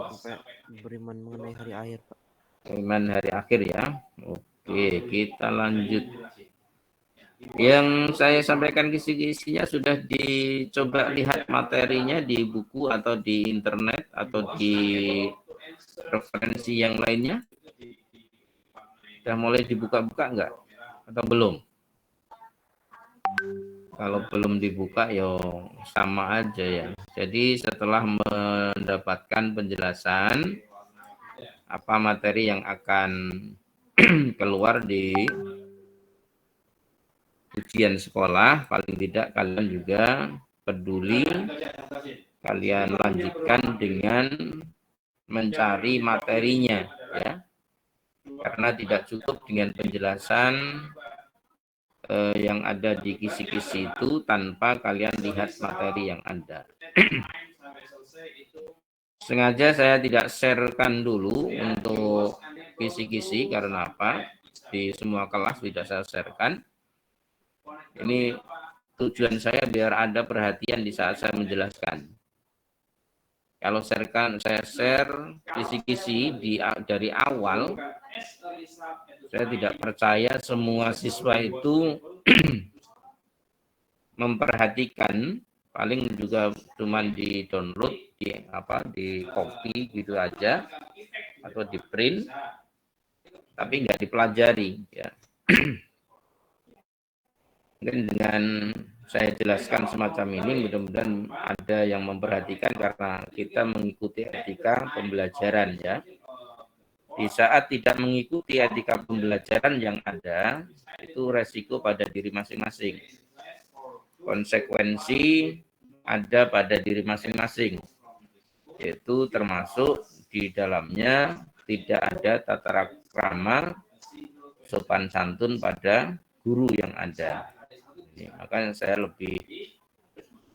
sampai beriman mengenai hari akhir, Pak. Iman hari akhir ya. Oke, kita lanjut. Yang saya sampaikan kisi-kisinya sudah dicoba lihat materinya di buku atau di internet atau di referensi yang lainnya. Sudah mulai dibuka-buka enggak? Atau belum? Kalau belum dibuka ya sama aja ya. Jadi setelah mendapatkan penjelasan apa materi yang akan keluar di ujian sekolah, paling tidak kalian juga peduli, kalian lanjutkan dengan mencari materinya ya. Karena tidak cukup dengan penjelasan yang ada di kisi-kisi itu tanpa kalian lihat materi yang ada. Sengaja saya tidak sharekan dulu untuk kisi-kisi karena apa? Di semua kelas tidak saya sharekan. Ini tujuan saya biar ada perhatian di saat saya menjelaskan. Kalau saya share kisi-kisi dari awal, saya tidak percaya semua siswa itu memperhatikan, paling juga cuma di download, di copy gitu aja atau di print, tapi nggak dipelajari ya. Mungkin dengan saya jelaskan semacam ini mudah-mudahan ada yang memperhatikan karena kita mengikuti etika pembelajaran ya. Di saat tidak mengikuti etika pembelajaran yang ada, itu resiko pada diri masing-masing. Konsekuensi ada pada diri masing-masing, yaitu termasuk di dalamnya tidak ada tata krama sopan santun pada guru yang ada. Makanya saya lebih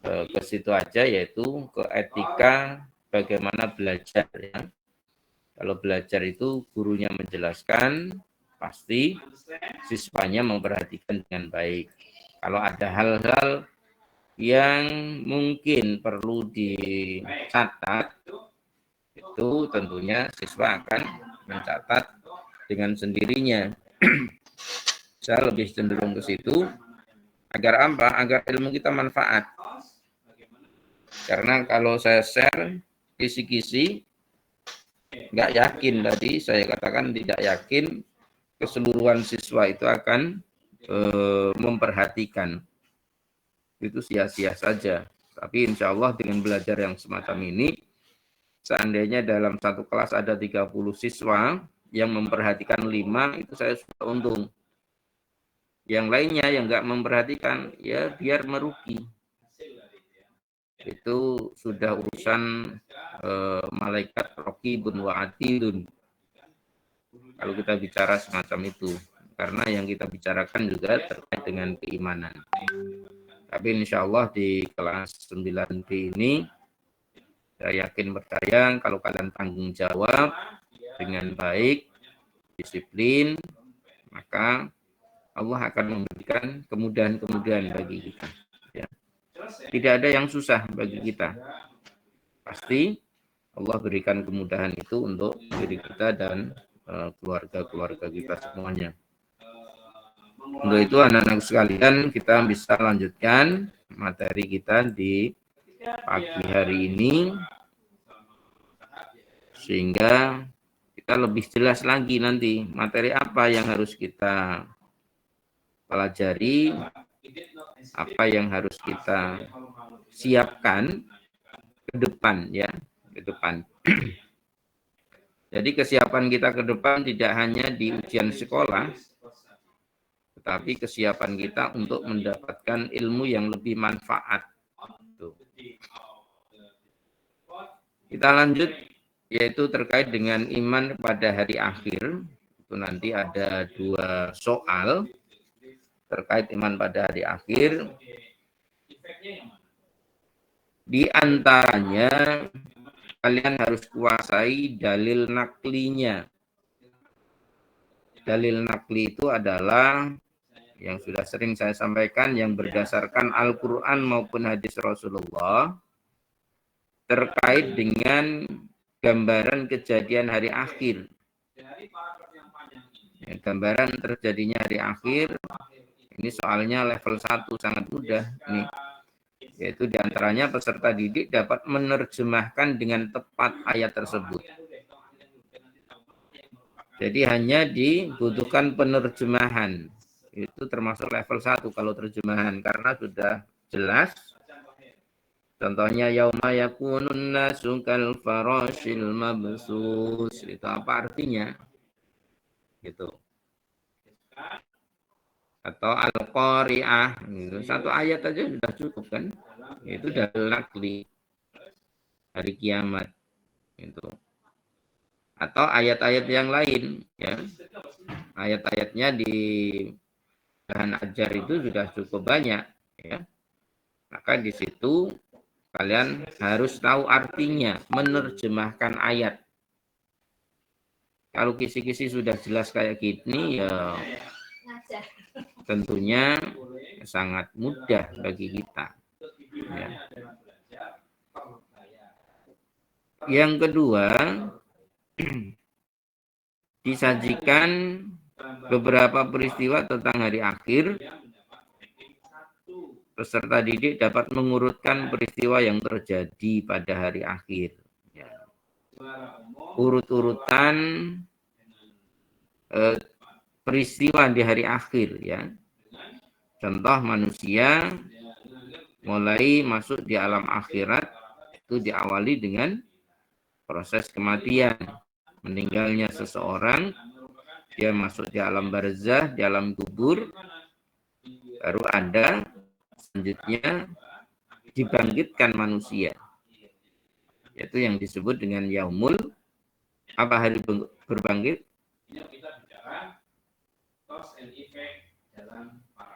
ke situ aja, yaitu ke etika bagaimana belajar ya. Kalau belajar itu gurunya menjelaskan, pasti siswanya memperhatikan dengan baik. Kalau ada hal-hal yang mungkin perlu dicatat, itu tentunya siswa akan mencatat dengan sendirinya. Saya lebih cenderung ke situ. Agar apa? Agar ilmu kita manfaat. Karena kalau saya share kisi-kisi, nggak yakin tadi, saya katakan tidak yakin keseluruhan siswa itu akan memperhatikan. Itu sia-sia saja. Tapi insya Allah dengan belajar yang semacam ini, seandainya dalam satu kelas ada 30 siswa, yang memperhatikan 5, itu saya sudah untung. Yang lainnya yang nggak memperhatikan, ya biar merugi. Itu sudah urusan malaikat raqibun wa atidun. Kalau kita bicara semacam itu. Karena yang kita bicarakan juga terkait dengan keimanan. Tapi insya Allah di kelas 9B ini, saya yakin percaya kalau kalian tanggung jawab dengan baik, disiplin, maka Allah akan memberikan kemudahan-kemudahan bagi kita. Ya. Tidak ada yang susah bagi kita. Pasti Allah berikan kemudahan itu untuk diri kita dan keluarga-keluarga kita semuanya. Untuk itu anak-anak sekalian, kita bisa lanjutkan materi kita di pagi hari ini sehingga kita lebih jelas lagi nanti materi apa yang harus kita pelajari, apa yang harus kita siapkan ke depan ya, ke depan. Jadi kesiapan kita ke depan tidak hanya di ujian sekolah, tetapi kesiapan kita untuk mendapatkan ilmu yang lebih manfaat. Tuh. Kita lanjut, yaitu terkait dengan iman pada hari akhir. Itu nanti ada 2 soal terkait iman pada hari akhir. Di antaranya kalian harus kuasai dalil naklinya. Dalil nakli itu adalah yang sudah sering saya sampaikan, yang berdasarkan Al-Quran maupun hadis Rasulullah terkait dengan gambaran kejadian hari akhir. Ya, gambaran terjadinya hari akhir. Ini soalnya level 1 sangat mudah nih. Yaitu diantaranya peserta didik dapat menerjemahkan dengan tepat ayat tersebut. Jadi hanya dibutuhkan penerjemahan. Itu termasuk level 1 kalau terjemahan karena sudah jelas. Contohnya yauma yakunun nasu kal farashil mabsus. Itu apa artinya? Gitu. Atau al-qari'ah. Gitu. Satu ayat aja sudah cukup kan? Itu dalil nakli hari kiamat. Gitu. Atau ayat-ayat yang lain, ya. Ayat-ayatnya di bahan ajar itu sudah cukup banyak, ya. Maka di situ kalian harus tahu artinya, menerjemahkan ayat. Kalau kisi-kisi sudah jelas kayak gini, ya tentunya sangat mudah bagi kita. Ya. Yang kedua, disajikan beberapa peristiwa tentang hari akhir. Peserta didik dapat mengurutkan peristiwa yang terjadi pada hari akhir. Ya. Urut-urutan peristiwa di hari akhir, ya. Contoh manusia mulai masuk di alam akhirat itu diawali dengan proses kematian, meninggalnya seseorang, dia masuk di alam barzah, di alam kubur, baru ada selanjutnya dibangkitkan manusia. Yaitu yang disebut dengan yaumul, apa hari berbangkit?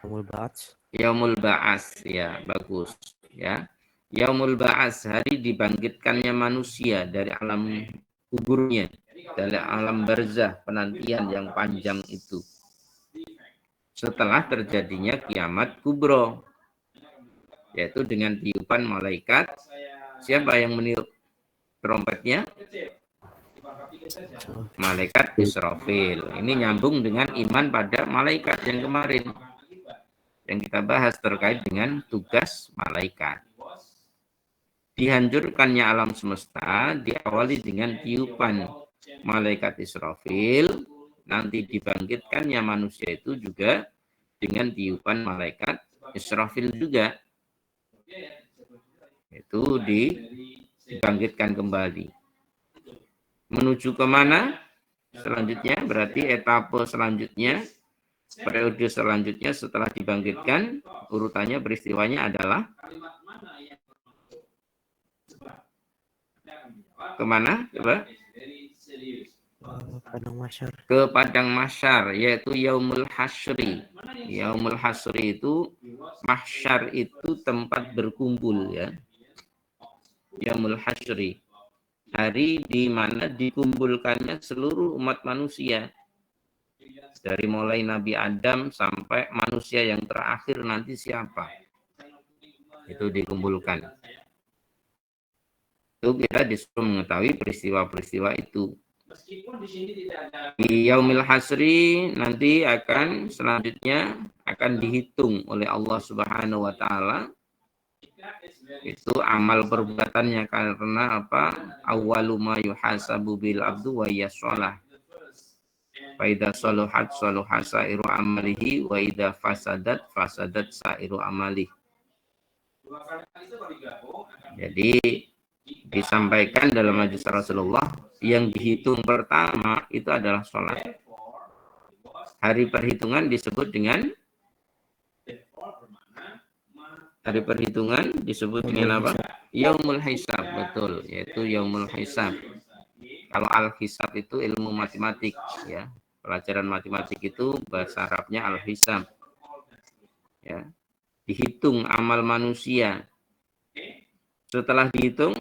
Yaumul Ba'ats. Yaumul Ba'ats, ya, bagus, ya. Yaumul Ba'ats, hari dibangkitkannya manusia dari alam kuburnya, dari alam barzah, penantian yang panjang itu. Setelah terjadinya kiamat kubro, yaitu dengan tiupan malaikat. Siapa yang meniup trompetnya? Malaikat Israfil. Ini nyambung dengan iman pada malaikat yang kemarin yang kita bahas terkait dengan tugas malaikat. Dihancurkannya alam semesta diawali dengan tiupan malaikat Israfil, nanti dibangkitkannya manusia itu juga dengan tiupan malaikat Israfil juga. Itu dibangkitkan kembali. Menuju kemana? Selanjutnya, berarti etape selanjutnya, periode selanjutnya setelah dibangkitkan, urutannya peristiwanya adalah kemana? Coba. Padang Mahsyar. Ke Padang Mahsyar, yaitu Yaumul Hasyri. Yaumul Hasyri itu, Mahsyar itu tempat berkumpul, ya. Yaumul Hasyri. Hari di mana dikumpulkannya seluruh umat manusia. Dari mulai Nabi Adam sampai manusia yang terakhir nanti siapa. Itu dikumpulkan. Itu kita disuruh mengetahui peristiwa-peristiwa itu. Di Yaumil Hasri nanti akan selanjutnya akan dihitung oleh Allah Subhanahu wa taala. Itu amal perbuatannya karena apa? Awwalu ma yuhasabu bil abdu wa yasolah. Fa idza saluhat saluha sairu amalihi wa idza fasadat fasadat sairu amalihi. Jadi disampaikan dalam hadis Rasulullah yang dihitung pertama itu adalah sholat. Hari perhitungan disebut dengan hari perhitungan disebut dengan apa? Yaumul Hisab, betul, yaitu Yaumul Hisab. Kalau Al-Hisab itu ilmu matematik, ya. Pelajaran matematik itu bahasa Arabnya Al-Hisab. Ya. Dihitung amal manusia. Setelah dihitung,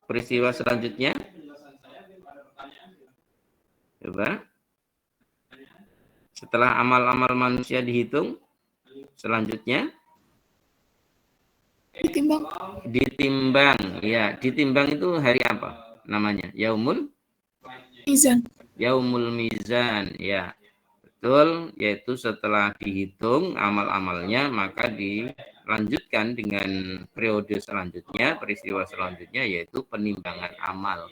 peristiwa selanjutnya coba. Setelah amal-amal manusia dihitung, selanjutnya ditimbang. Ya, ditimbang itu hari apa? namanya? Yaumul Mizan. Mizan, ya. Betul, yaitu setelah dihitung amal-amalnya maka dilanjutkan dengan periode selanjutnya, peristiwa selanjutnya yaitu penimbangan amal.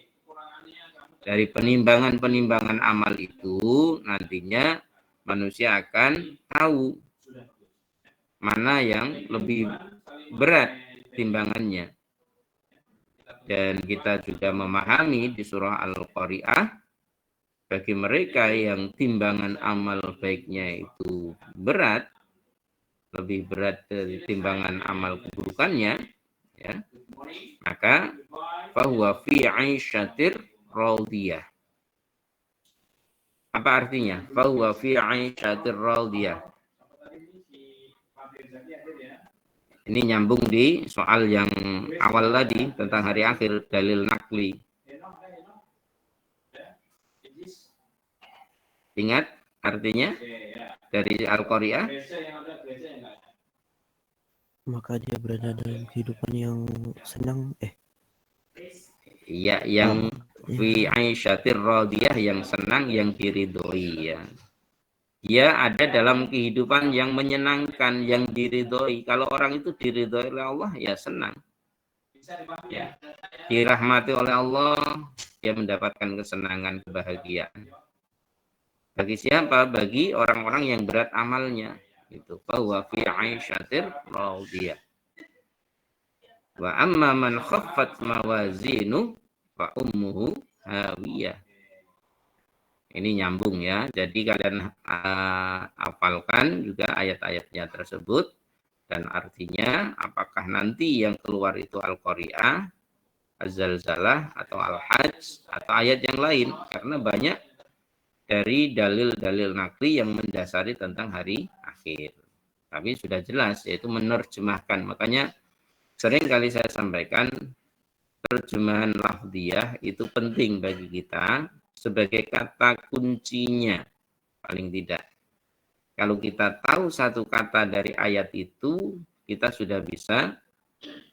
Dari penimbangan amal itu nantinya manusia akan tahu mana yang lebih berat timbangannya. Dan kita juga memahami di surah Al-Qari'ah, bagi mereka yang timbangan amal baiknya itu berat, lebih berat dari timbangan amal keburukannya, ya, maka fahuwa fi 'aisyatir radiyah. Apa artinya? Fahuwa fi 'aisyatir radiyah. Ini nyambung di soal yang awal tadi tentang hari akhir, dalil nakli. Ingat artinya dari Al-Qari'ah? Maka dia berada dalam kehidupan yang senang. Ya, yang fi aisyatir radiyah, yang senang, yang diridhoi, ya. Dia ada dalam kehidupan yang menyenangkan, yang diridhoi. Kalau orang itu diridhoi oleh Allah, ya senang. Ya. Dirahmati oleh Allah, dia mendapatkan kesenangan, kebahagiaan. Bagi siapa? Bagi orang-orang yang berat amalnya. Itu bahwa fi aisyatir radiyah. Wa amma man khaffat mawazinu fa ummuhu hawiyah. Ini nyambung ya. Jadi kalian hafalkan juga ayat-ayatnya tersebut dan artinya apakah nanti yang keluar itu Al-Qari'ah, Az-Zalzalah atau Al-Hajj atau ayat yang lain, karena banyak dari dalil-dalil nakli yang mendasari tentang hari akhir. Tapi sudah jelas yaitu menerjemahkan. Makanya sering kali saya sampaikan terjemahan lafdiyah itu penting bagi kita sebagai kata kuncinya paling tidak. Kalau kita tahu satu kata dari ayat itu, kita sudah bisa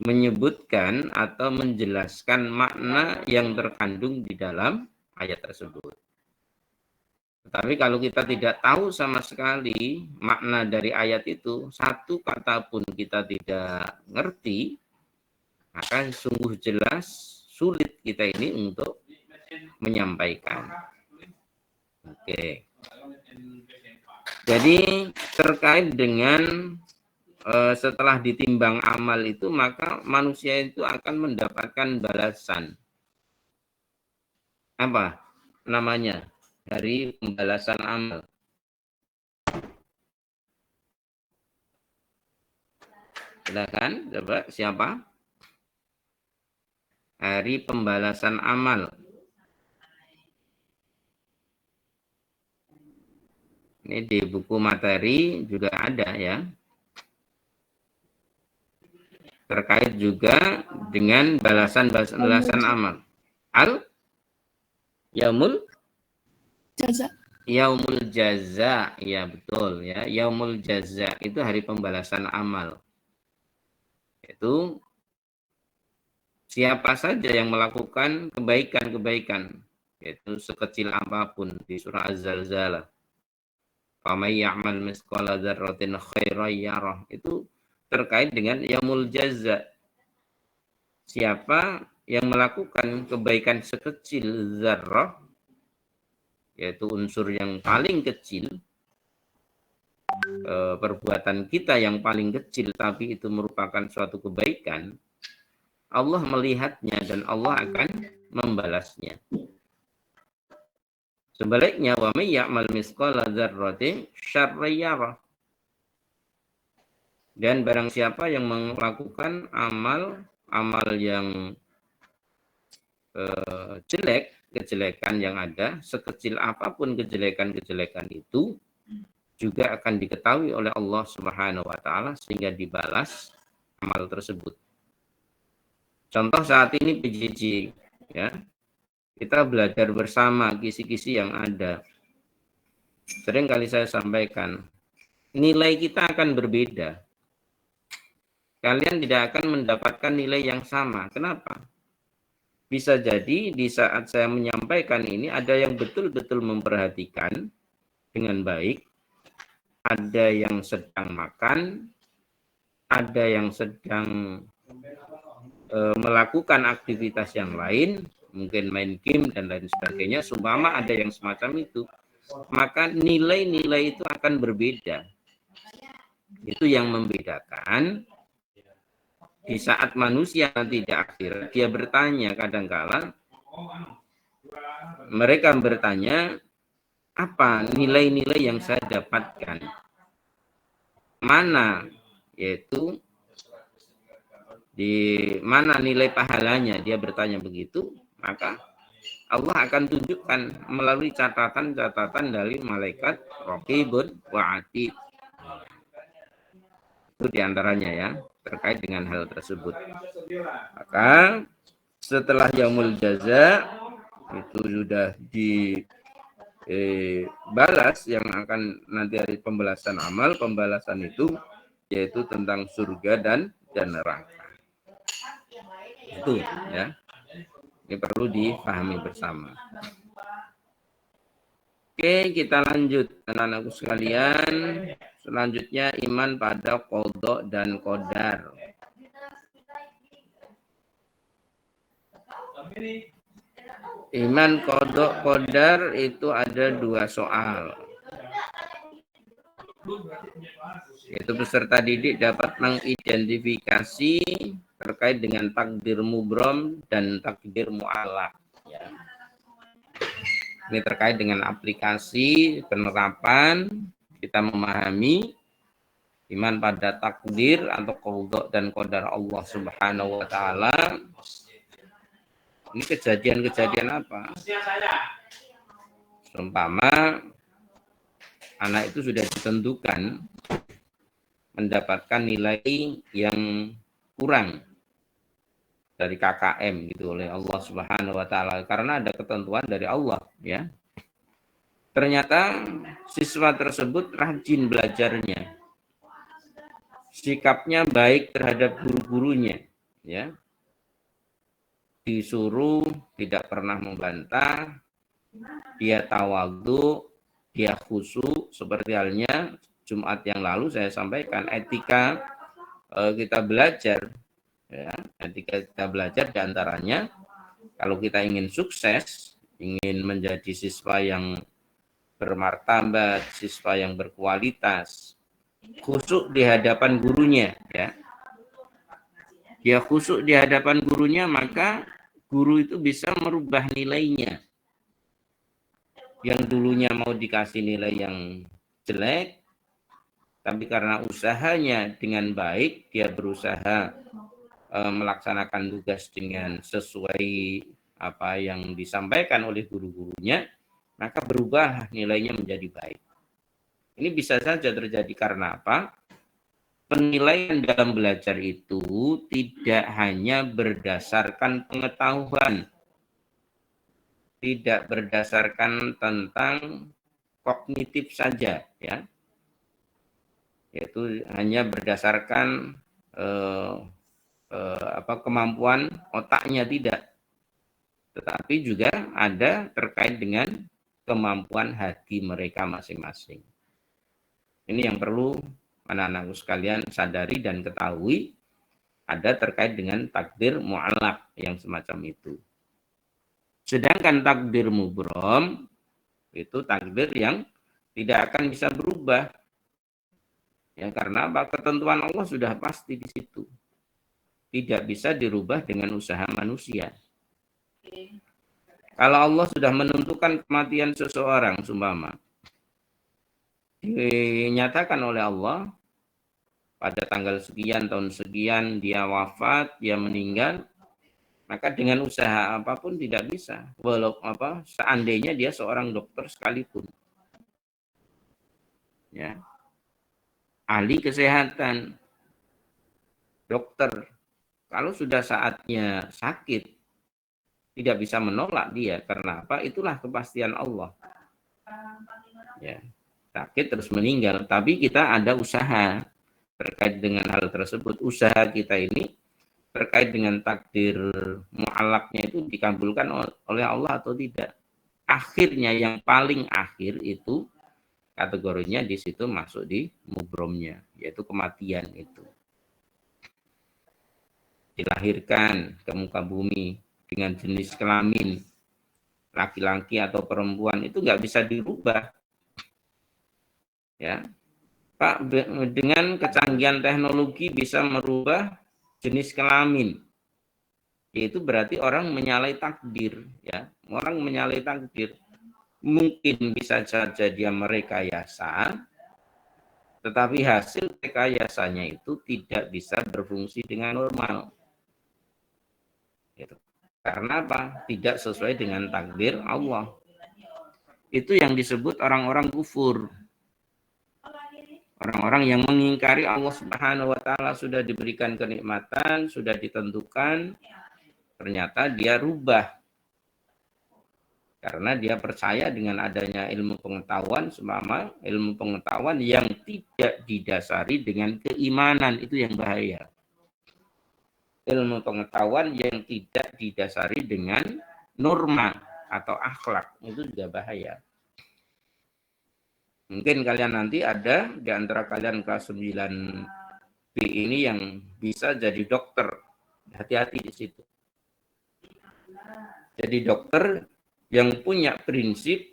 menyebutkan atau menjelaskan makna yang terkandung di dalam ayat tersebut. Tetapi kalau kita tidak tahu sama sekali makna dari ayat itu, satu kata pun kita tidak ngerti, maka sungguh jelas sulit kita ini untuk menyampaikan. Oke. Jadi terkait dengan setelah ditimbang amal itu, maka manusia itu akan mendapatkan balasan. Apa namanya? Dari pembalasan amal. Silakan, coba siapa? Hari pembalasan amal. Ini di buku materi juga ada ya. Terkait juga dengan balasan amal. Yaumul Jaza. Yaumul Jaza, ya betul ya. Yaumul Jaza itu hari pembalasan amal. Itu siapa saja yang melakukan kebaikan-kebaikan, yaitu sekecil apapun di surah Az-Zalzalah. Famay ya'mal misqala dzarratin khairan yarah. Itu terkait dengan yaumul jaza. Siapa yang melakukan kebaikan sekecil zarrah, yaitu unsur yang paling kecil, perbuatan kita yang paling kecil, tapi itu merupakan suatu kebaikan, Allah melihatnya dan Allah akan membalasnya. Sebaliknya, wa may ya'mal misqala dzarratin syarran yarah. Dan barang siapa yang melakukan amal yang jelek, kejelekan yang ada, sekecil apapun kejelekan-kejelekan itu, juga akan diketahui oleh Allah Subhanahu wa Ta'ala sehingga dibalas amal tersebut. Contoh saat ini PJJ, ya, kita belajar bersama kisi-kisi yang ada. Sering kali saya sampaikan, nilai kita akan berbeda. Kalian tidak akan mendapatkan nilai yang sama. Kenapa? bisa jadi di saat saya menyampaikan ini ada yang betul-betul memperhatikan dengan baik, ada yang sedang makan, ada yang sedang melakukan aktivitas yang lain, mungkin main game dan lain sebagainya, seumpama ada yang semacam itu, maka nilai-nilai itu akan berbeda. Itu yang membedakan di saat manusia nanti di akhirat, dia bertanya kadangkala, mereka bertanya, apa nilai-nilai yang saya dapatkan? Mana? Yaitu di mana nilai pahalanya? Dia bertanya begitu, maka Allah akan tunjukkan melalui catatan-catatan dari malaikat Raqibun wa Atid. Itu diantaranya ya, terkait dengan hal tersebut. Maka setelah Yaumul Jaza itu sudah balas yang akan nanti hari pembalasan amal, pembalasan itu yaitu tentang surga dan neraka. Itu ya. Ini perlu dipahami bersama. Oke, kita lanjut anak-anakku sekalian. Selanjutnya iman pada qada dan qadar. Iman qada qadar itu ada 2 soal. Yaitu peserta didik dapat mengidentifikasi terkait dengan takdir mubrom dan takdir mu'allaq. Ya. Ini terkait dengan aplikasi penerapan, kita memahami iman pada takdir atau qada dan qadar Allah Subhanahu wa taala. Ini kejadian-kejadian apa? Seumpama anak itu sudah ditentukan mendapatkan nilai yang kurang dari KKM gitu oleh Allah Subhanahu wa taala karena ada ketentuan dari Allah ya. Ternyata siswa tersebut rajin belajarnya. Sikapnya baik terhadap guru-gurunya ya. Disuruh tidak pernah membantah, dia tawadhu, dia khusyuk seperti halnya Jumat yang lalu saya sampaikan etika kita belajar. Ya, ketika kita belajar diantaranya, kalau kita ingin sukses, ingin menjadi siswa yang bermartabat, siswa yang berkualitas, khusyuk di hadapan gurunya, ya. Dia khusyuk di hadapan gurunya, maka guru itu bisa merubah nilainya. Yang dulunya mau dikasih nilai yang jelek, tapi karena usahanya dengan baik, dia berusaha melaksanakan tugas dengan sesuai apa yang disampaikan oleh guru-gurunya, maka berubah nilainya menjadi baik. Ini bisa saja terjadi karena apa? Penilaian dalam belajar itu tidak hanya berdasarkan pengetahuan, tidak berdasarkan tentang kognitif saja, ya, yaitu hanya berdasarkan kemampuan otaknya tidak, tetapi juga ada terkait dengan kemampuan hati mereka masing-masing. Ini yang perlu anak-anakku sekalian sadari dan ketahui, ada terkait dengan takdir mu'allaq yang semacam itu. Sedangkan takdir mubrom itu takdir yang tidak akan bisa berubah. Ya, karena apa? Ketentuan Allah sudah pasti di situ. Tidak bisa dirubah dengan usaha manusia. Kalau Allah sudah menentukan kematian seseorang, sumpama, dinyatakan oleh Allah pada tanggal sekian, tahun sekian, dia wafat, dia meninggal, maka dengan usaha apapun tidak bisa. Walaupun seandainya dia seorang dokter sekalipun. Ya. Ahli kesehatan, dokter, kalau sudah saatnya sakit, tidak bisa menolak dia. Karena apa? Itulah kepastian Allah. Ya, sakit terus meninggal. Tapi kita ada usaha terkait dengan hal tersebut. Usaha kita ini terkait dengan takdir mu'allaknya itu dikabulkan oleh Allah atau tidak. Akhirnya yang paling akhir itu kategorinya di situ masuk di mubromnya, yaitu kematian itu. Dilahirkan ke muka bumi dengan jenis kelamin laki-laki atau perempuan itu nggak bisa dirubah. Ya, Pak, dengan kecanggihan teknologi bisa merubah jenis kelamin. Itu berarti orang menyalahi takdir, ya. Orang menyalahi takdir. Mungkin bisa saja dia merekayasa, tetapi hasil rekayasanya itu tidak bisa berfungsi dengan normal. Gitu. Karena apa? Tidak sesuai dengan takdir Allah. Itu yang disebut orang-orang kufur. Orang-orang yang mengingkari Allah Subhanahu wa taala sudah diberikan kenikmatan, sudah ditentukan, ternyata dia rubah. Karena dia percaya dengan adanya ilmu pengetahuan, seumpama ilmu pengetahuan yang tidak didasari dengan keimanan, itu yang bahaya. Ilmu pengetahuan yang tidak didasari dengan norma atau akhlak, itu juga bahaya. Mungkin kalian nanti ada di antara kalian kelas 9B ini yang bisa jadi dokter. Hati-hati di situ. Jadi dokter yang punya prinsip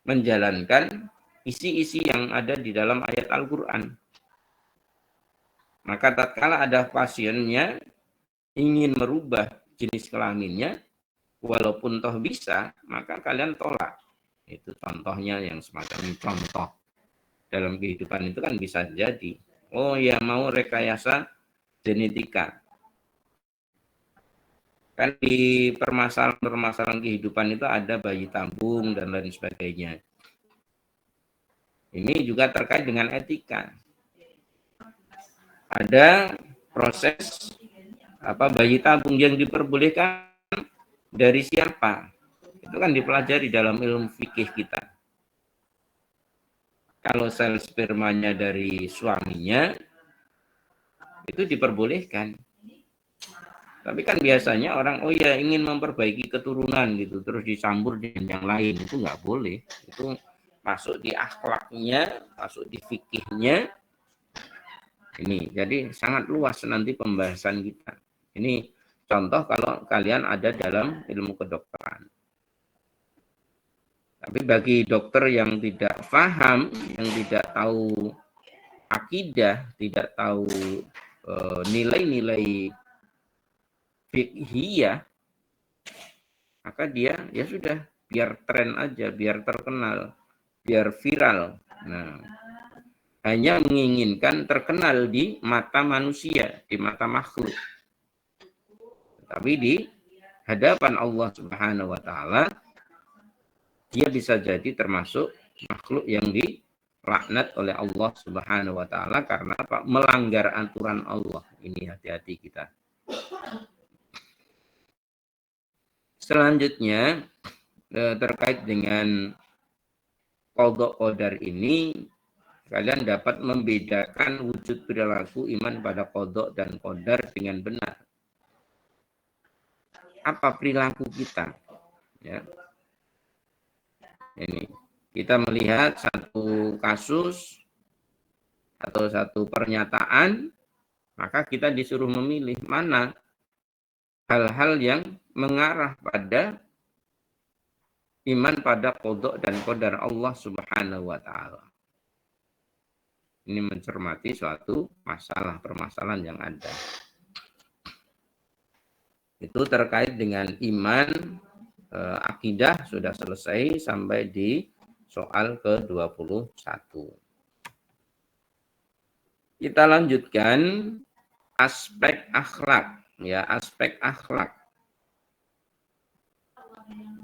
menjalankan isi-isi yang ada di dalam ayat Al-Quran. Maka tatkala ada pasiennya ingin merubah jenis kelaminnya, walaupun toh bisa, maka kalian tolak. Itu contohnya yang semacam contoh. Dalam kehidupan itu kan bisa jadi. Oh ya, mau rekayasa genetika. Kan di permasalahan kehidupan itu ada bayi tabung dan lain sebagainya. Ini juga terkait dengan etika. Ada proses bayi tabung yang diperbolehkan dari siapa? Itu kan dipelajari dalam ilmu fikih kita. Kalau sel spermanya dari suaminya, itu diperbolehkan. Tapi kan biasanya orang, oh ya ingin memperbaiki keturunan gitu, terus disambur dengan yang lain, itu nggak boleh. Itu masuk di akhlaknya, masuk di fikihnya. Ini, jadi sangat luas nanti pembahasan kita. Ini contoh kalau kalian ada dalam ilmu kedokteran. Tapi bagi dokter yang tidak paham, yang tidak tahu akidah, tidak tahu nilai-nilai fikhiyah, maka dia ya sudah biar tren aja, biar terkenal, biar viral. Nah, hanya menginginkan terkenal di mata manusia, di mata makhluk. Tapi di hadapan Allah Subhanahu wa taala dia bisa jadi termasuk makhluk yang dilaknat oleh Allah Subhanahu wa taala karena apa? Melanggar aturan Allah. Ini hati-hati kita. Selanjutnya terkait dengan qadha qadar ini, kalian dapat membedakan wujud perilaku iman pada qadha dan qadar dengan benar. Apa perilaku kita? Ya. Ini kita melihat satu kasus atau satu pernyataan, maka kita disuruh memilih mana hal-hal yang mengarah pada iman pada qadha dan qadar Allah Subhanahu wa taala. Ini mencermati suatu permasalahan yang ada. Itu terkait dengan iman, akidah sudah selesai sampai di soal ke-21. Kita lanjutkan aspek akhlak, ya, aspek akhlak.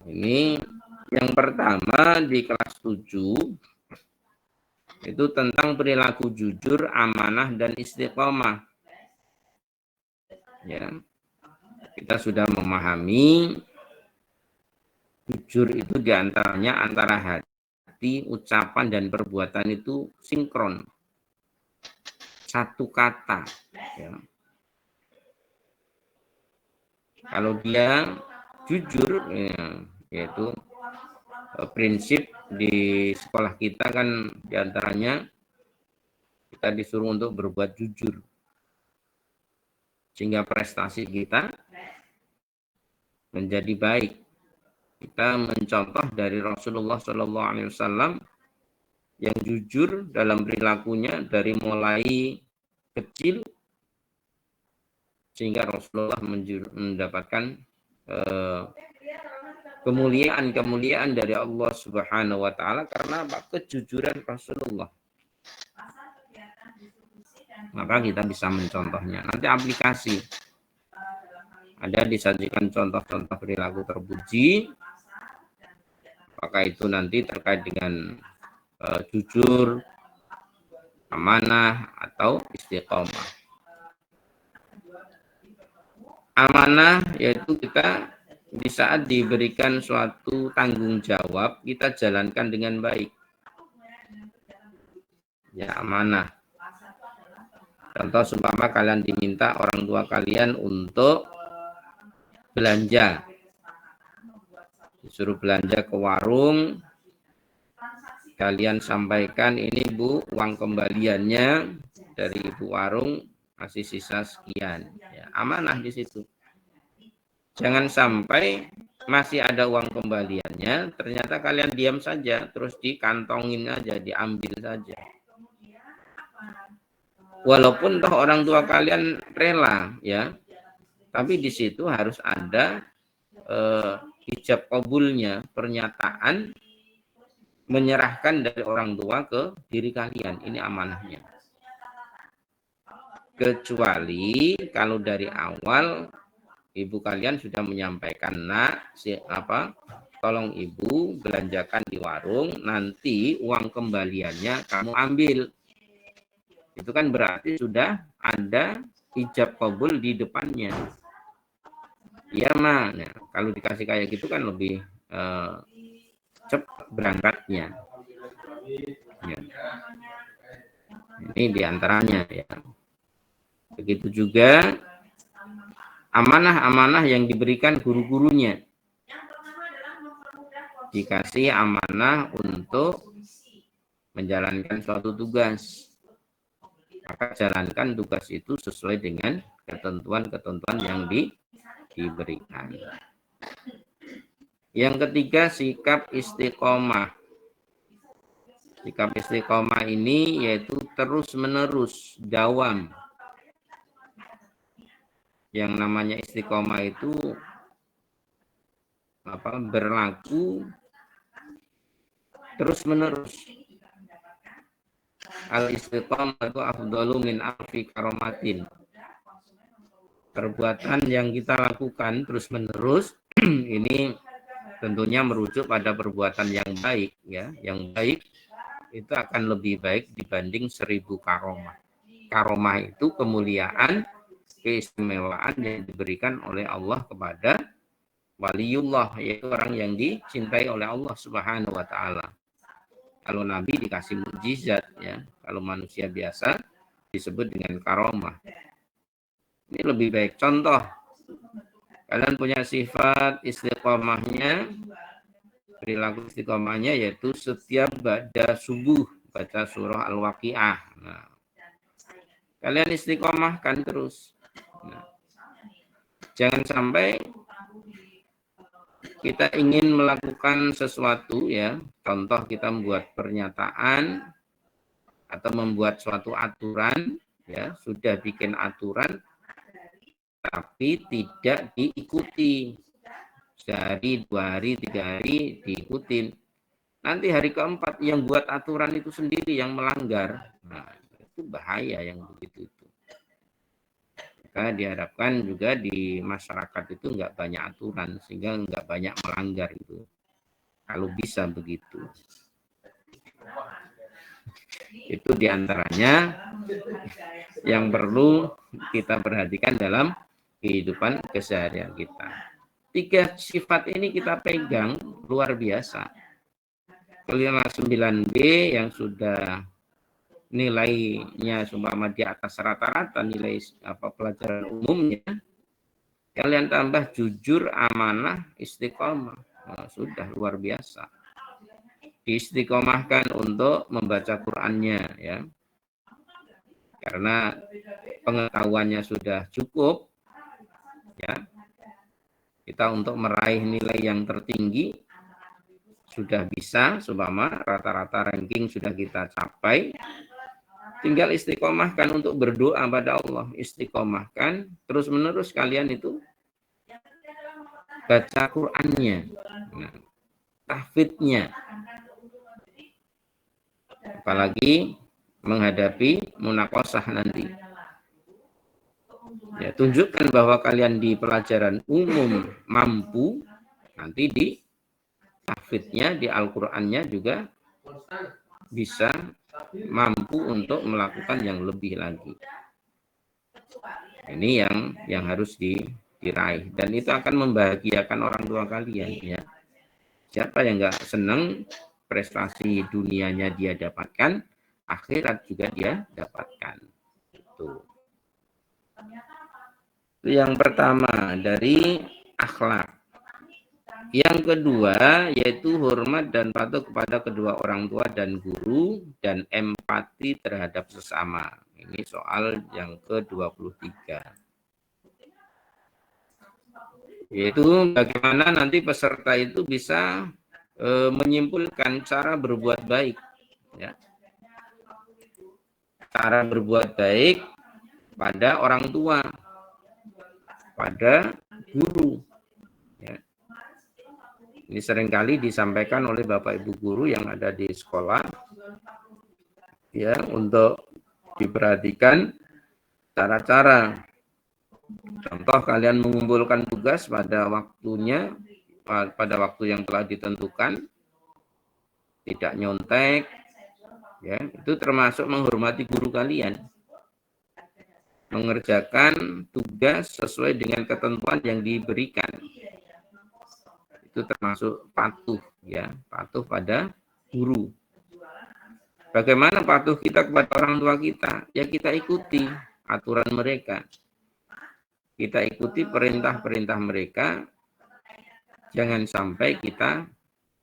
Ini yang pertama di kelas 7 itu tentang perilaku jujur, amanah dan istiqomah. Ya. Kita sudah memahami jujur itu diantaranya antara hati, ucapan, dan perbuatan itu sinkron. Satu kata. Ya. Kalau dia jujur, ya, yaitu prinsip di sekolah kita kan diantaranya kita disuruh untuk berbuat jujur, sehingga prestasi kita menjadi baik. Kita mencontoh dari Rasulullah SAW yang jujur dalam perilakunya dari mulai kecil sehingga Rasulullah mendapatkan kemuliaan dari Allah Subhanahu wa taala karena apa? Kejujuran Rasulullah. Maka kita bisa mencontohnya. Nanti aplikasi ada disajikan contoh-contoh perilaku terpuji. Apakah itu nanti terkait dengan jujur, amanah, atau istiqomah. Amanah yaitu kita di saat diberikan suatu tanggung jawab, kita jalankan dengan baik. Ya, amanah. Contoh seumpama kalian diminta orang tua kalian untuk belanja. Disuruh belanja ke warung, kalian sampaikan, ini Bu, uang kembaliannya dari ibu warung masih sisa sekian. Ya, amanah di situ. Jangan sampai masih ada uang kembaliannya, ternyata kalian diam saja, terus dikantongin aja, diambil saja. Walaupun toh orang tua kalian rela, ya, tapi di situ harus ada ijab qabulnya, pernyataan menyerahkan dari orang tua ke diri kalian. Ini amanahnya. Kecuali kalau dari awal ibu kalian sudah menyampaikan, nak, tolong ibu belanjakan di warung, nanti uang kembaliannya kamu ambil. Itu kan berarti sudah ada ijab qabul di depannya. Ya, Ma. Nah, kalau dikasih kayak gitu kan lebih cepat berangkatnya. Ya. Ini diantaranya, ya. Begitu juga amanah-amanah yang diberikan guru-gurunya. Dikasih amanah untuk menjalankan suatu tugas. Maka jalankan tugas itu sesuai dengan ketentuan-ketentuan yang diberikan. Yang ketiga, sikap istiqomah. Sikap istiqomah ini yaitu terus-menerus, dawam. Yang namanya istiqomah itu berlaku terus-menerus. Al-istiqomah itu afdalu min alfi karomatin. Perbuatan yang kita lakukan terus-menerus ini tentunya merujuk pada perbuatan yang baik, ya. Yang baik itu akan lebih baik dibanding 1000 karomah. Karomah itu kemuliaan, keistimewaan yang diberikan oleh Allah kepada waliullah, yaitu orang yang dicintai oleh Allah Subhanahu wa taala. Kalau Nabi dikasih mukjizat, ya. Kalau manusia biasa disebut dengan karomah. Ini lebih baik. Contoh, kalian punya sifat istiqomahnya, perilaku istiqomahnya yaitu setiap ba'da subuh baca surah Al-Waqiah. Nah, kalian istiqomahkan terus. Nah, jangan sampai kita ingin melakukan sesuatu, ya, contoh kita membuat pernyataan atau membuat suatu aturan, ya, sudah bikin aturan tapi tidak diikuti. Sehari, 2 hari, 3 hari diikutin. Nanti hari keempat yang buat aturan itu sendiri yang melanggar. Nah, itu bahaya yang begitu itu. Maka diharapkan juga di masyarakat itu enggak banyak aturan sehingga enggak banyak melanggar itu. Kalau bisa begitu. Itu diantaranya yang perlu kita perhatikan dalam kehidupan keseharian kita. 3 sifat ini kita pegang luar biasa. Kelima 9B yang sudah nilainya seumpama di atas rata-rata nilai pelajaran umumnya, Kalian tambah jujur, amanah, istiqomah. Nah, sudah luar biasa. Diistiqomahkan untuk membaca Qur'annya ya. Karena pengetahuannya sudah cukup ya. Kita untuk meraih nilai yang tertinggi sudah bisa, seumpama rata-rata ranking sudah kita capai. Tinggal istiqomahkan untuk berdoa pada Allah. Istiqomahkan terus-menerus kalian itu baca Qur'annya. Nah, tahfidnya. Apalagi menghadapi munakosah nanti. Ya, tunjukkan bahwa kalian di pelajaran umum mampu, nanti di tahfidnya, di Al-Qur'annya juga bisa mampu untuk melakukan yang lebih lagi. Ini yang harus diraih, dan itu akan membahagiakan orang tua kalian ya. Siapa yang nggak senang prestasi dunianya dia dapatkan, akhirat juga dia dapatkan. Itu yang pertama dari akhlak. Yang kedua yaitu hormat dan patuh kepada kedua orang tua dan guru, dan empati terhadap sesama. Ini soal yang ke-23. Yaitu bagaimana nanti peserta itu bisa menyimpulkan cara berbuat baik. Ya. Cara berbuat baik pada orang tua, pada guru. Ya. Ini seringkali disampaikan oleh Bapak Ibu guru yang ada di sekolah ya, untuk diperhatikan cara-cara. Contoh, kalian mengumpulkan tugas pada waktunya, pada waktu yang telah ditentukan, tidak nyontek, ya, itu termasuk menghormati guru kalian. Mengerjakan tugas sesuai dengan ketentuan yang diberikan. Itu termasuk patuh ya, patuh pada guru. Bagaimana patuh kita kepada orang tua kita? Ya kita ikuti aturan mereka. Kita ikuti perintah-perintah mereka. Jangan sampai kita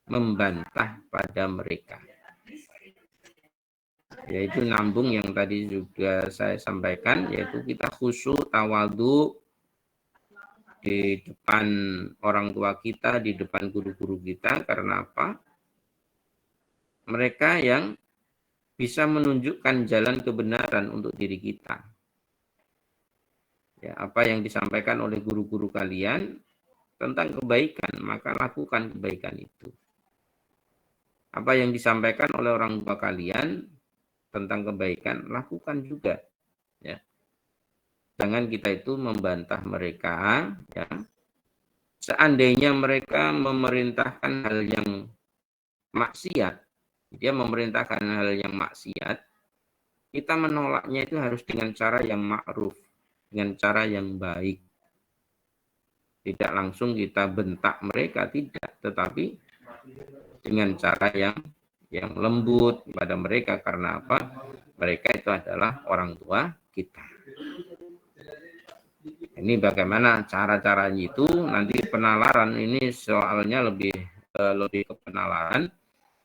membantah pada mereka. Yaitu nambung yang tadi juga saya sampaikan, yaitu kita khusyuk, tawadhu di depan orang tua kita, di depan guru-guru kita. Karena apa? Mereka yang bisa menunjukkan jalan kebenaran untuk diri kita. Ya, apa yang disampaikan oleh guru-guru kalian tentang kebaikan, maka lakukan kebaikan itu. Apa yang disampaikan oleh orang tua kalian tentang kebaikan, lakukan juga. Ya. Jangan kita itu membantah mereka. Ya. Seandainya mereka memerintahkan hal yang maksiat, dia memerintahkan hal yang maksiat, kita menolaknya itu harus dengan cara yang ma'ruf, dengan cara yang baik. Tidak langsung kita bentak mereka, tidak, tetapi dengan cara yang lembut pada mereka. Karena apa? Mereka itu adalah orang tua kita. Ini bagaimana cara-caranya itu, nanti penalaran ini soalnya lebih ke penalaran.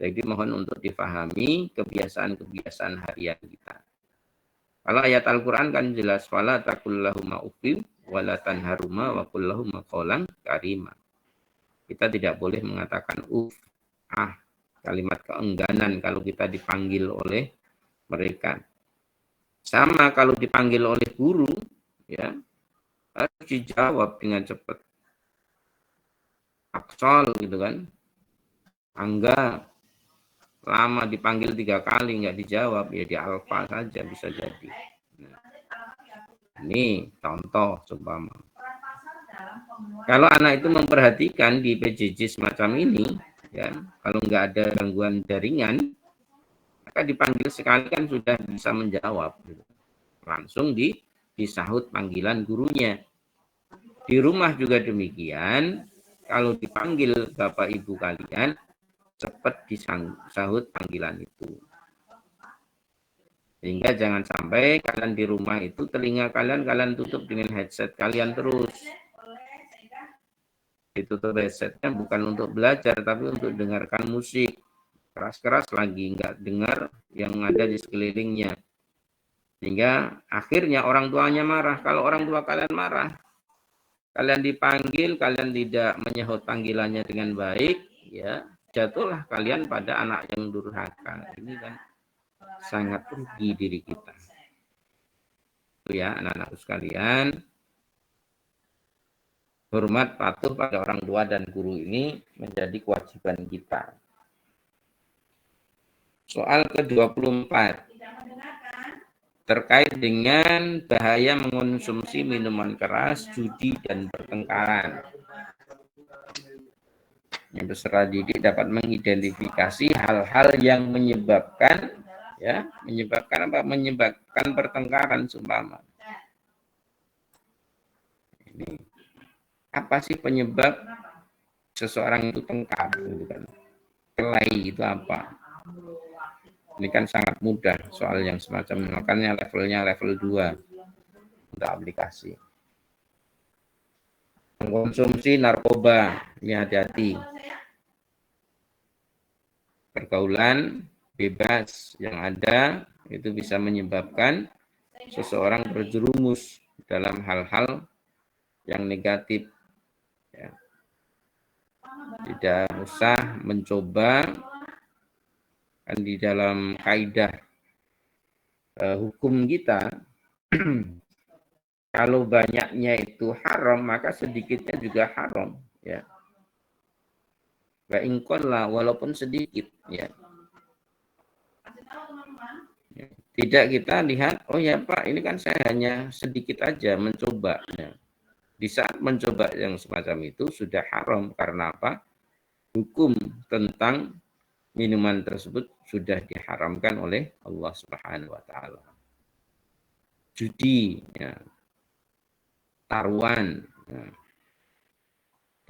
Jadi mohon untuk difahami kebiasaan-kebiasaan harian kita. Kalau ayat Al-Quran kan jelas, wala taqullahuma uffin wala tanharuma wa qul lahum qawlan karima. Kita tidak boleh mengatakan kalimat keengganan kalau kita dipanggil oleh mereka. Sama kalau dipanggil oleh guru, ya harus dijawab dengan cepat. Aksol gitu kan. Angga, lama dipanggil 3 kali nggak dijawab, ya di alfa saja bisa jadi. Nah, ini contoh seumpama. Kalau anak itu memperhatikan di PJJ semacam ini, ya, kalau nggak ada gangguan jaringan, maka dipanggil sekali kan sudah bisa menjawab. Gitu. Langsung disahut panggilan gurunya. Di rumah juga demikian, kalau dipanggil Bapak Ibu kalian, cepat disahut panggilan itu. Sehingga jangan sampai kalian di rumah itu telinga kalian tutup dengan headset kalian terus. Ditutup headsetnya bukan untuk belajar, tapi untuk dengarkan musik. Keras-keras lagi, nggak dengar yang ada di sekelilingnya. Sehingga akhirnya orang tuanya marah. Kalau orang tua kalian marah, kalian dipanggil, kalian tidak menyahut panggilannya dengan baik, ya jatuhlah kalian pada anak yang durhaka. Ini kan sangat rugi diri kita. Itu ya anak-anakku sekalian. Hormat patuh pada orang tua dan guru ini menjadi kewajiban kita. Soal ke-24. Terkait dengan bahaya mengonsumsi minuman keras, judi, dan pertengkaran. Yang peserta didik dapat mengidentifikasi hal-hal yang menyebabkan menyebabkan pertengkaran seumpama. Ini apa sih penyebab seseorang itu tengkar? Gitu kan. Kelahi itu apa? Ini kan sangat mudah soal yang semacam ini. Makanya levelnya level 2 untuk aplikasi. Mengkonsumsi narkoba, ini hati-hati. Pergaulan bebas yang ada itu bisa menyebabkan seseorang berjerumus dalam hal-hal yang negatif. Ya. Tidak usah mencoba. Kan di dalam kaidah hukum kita, kalau banyaknya itu haram, maka sedikitnya juga haram. Ya. Lah, walaupun sedikit. Ya. Tidak kita lihat, oh ya Pak, ini kan saya hanya sedikit aja mencoba. Ya. Di saat mencoba yang semacam itu sudah haram. Karena apa? Hukum tentang minuman tersebut sudah diharamkan oleh Allah Subhanahu wa taala. Judi, ya. Taruhan. Ya.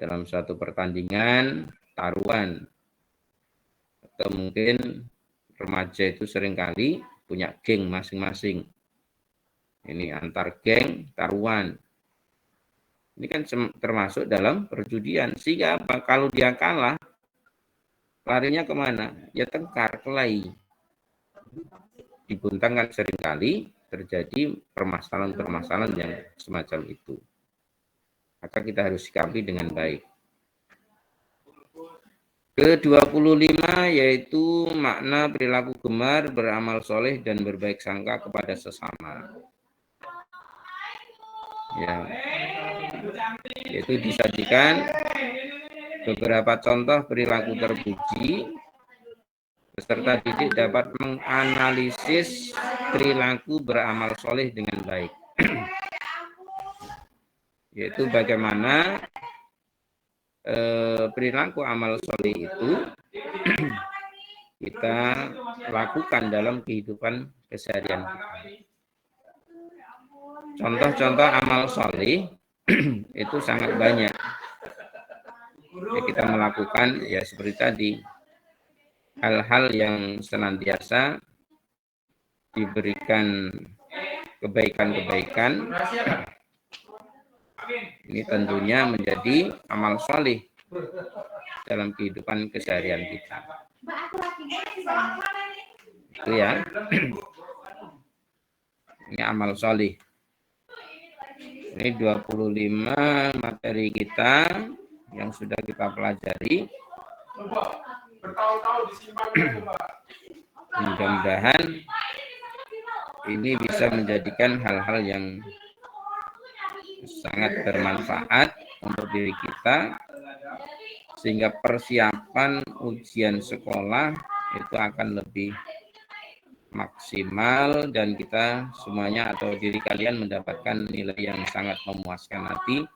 Dalam suatu pertandingan, taruhan. Atau mungkin remaja itu seringkali punya geng masing-masing. Ini antar geng, taruhan. Ini kan termasuk dalam perjudian. Sehingga apa? Kalau dia kalah, larinya kemana? Ya tengkar, kelahi. Dibuntangkan seringkali terjadi permasalahan-permasalahan yang semacam itu. Maka kita harus sikapi dengan baik. Ke-25 yaitu makna perilaku gemar, beramal soleh, dan berbaik sangka kepada sesama. Ya. Yaitu disajikan beberapa contoh perilaku terpuji. Peserta didik dapat menganalisis perilaku beramal soleh dengan baik. Yaitu bagaimana perilaku amal soleh itu kita lakukan dalam kehidupan keseharian kita. Contoh-contoh amal soleh itu sangat banyak. Ya, kita melakukan ya seperti tadi, hal-hal yang senantiasa diberikan kebaikan-kebaikan. Ini tentunya menjadi amal soleh dalam kehidupan keseharian kita. Itu ya. Ini amal soleh. Ini 25 materi kita yang sudah kita pelajari. Mudah-mudahan ini bisa menjadikan hal-hal yang sangat bermanfaat untuk diri kita, sehingga persiapan ujian sekolah itu akan lebih maksimal dan kita semuanya atau diri kalian mendapatkan nilai yang sangat memuaskan hati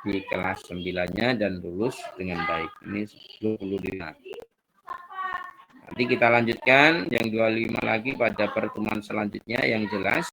di kelas 9-nya dan lulus dengan baik. Ini 25. Nanti kita lanjutkan yang 25 lagi pada pertemuan selanjutnya yang jelas.